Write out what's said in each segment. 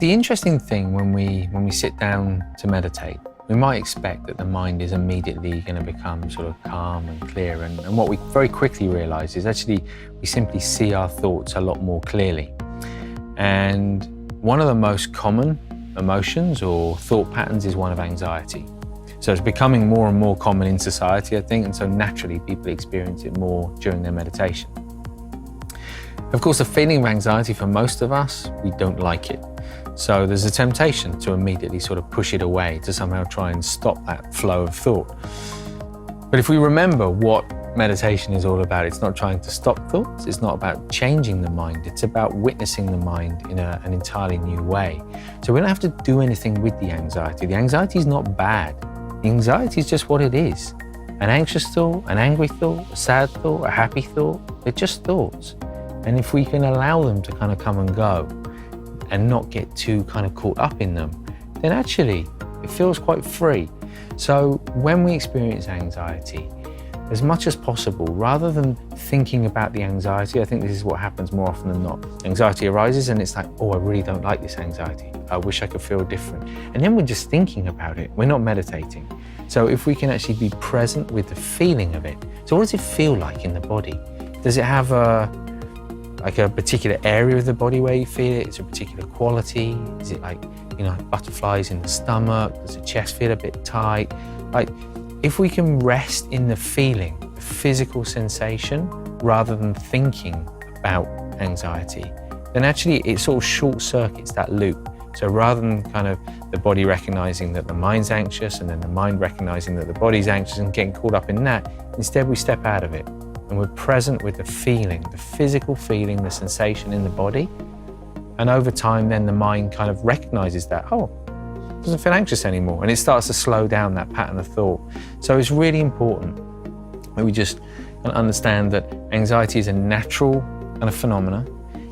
The interesting thing when we sit down to meditate, we might expect that the mind is immediately going to become sort of calm and clear. And what we very quickly realize is actually we simply see our thoughts a lot more clearly. And one of the most common emotions or thought patterns is one of anxiety. So it's becoming more and more common in society, I think, and so naturally people experience it more during their meditation. Of course, the feeling of anxiety for most of us, we don't like it. So there's a temptation to immediately sort of push it away, to somehow try and stop that flow of thought. But if we remember what meditation is all about, it's not trying to stop thoughts, it's not about changing the mind, it's about witnessing the mind in an entirely new way. So we don't have to do anything with the anxiety. The anxiety is not bad. The anxiety is just what it is. An anxious thought, an angry thought, a sad thought, a happy thought, they're just thoughts. And if we can allow them to kind of come and go and not get too kind of caught up in them, then actually it feels quite free. So when we experience anxiety, as much as possible, rather than thinking about the anxiety, I think this is what happens more often than not. Anxiety arises and it's like, oh, I really don't like this anxiety. I wish I could feel different. And then we're just thinking about it. We're not meditating. So if we can actually be present with the feeling of it. So what does it feel like in the body? Does it have a particular area of the body where you feel it? Is it a particular quality? Is it like, butterflies in the stomach? Does the chest feel a bit tight? If we can rest in the feeling, the physical sensation, rather than thinking about anxiety, then actually it sort of short circuits that loop. So rather than kind of the body recognizing that the mind's anxious and then the mind recognizing that the body's anxious and getting caught up in that, instead we step out of it and we're present with the feeling, the physical feeling, the sensation in the body. And over time, then the mind kind of recognizes that, oh, it doesn't feel anxious anymore. And it starts to slow down that pattern of thought. So it's really important that we just understand that anxiety is a natural kind of phenomena.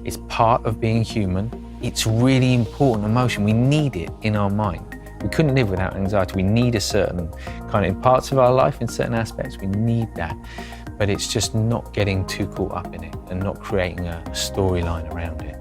It's part of being human. It's really important emotion. We need it in our mind. We couldn't live without anxiety. We need a certain kind of, in parts of our life, in certain aspects, we need that. But it's just not getting too caught up in it and not creating a storyline around it.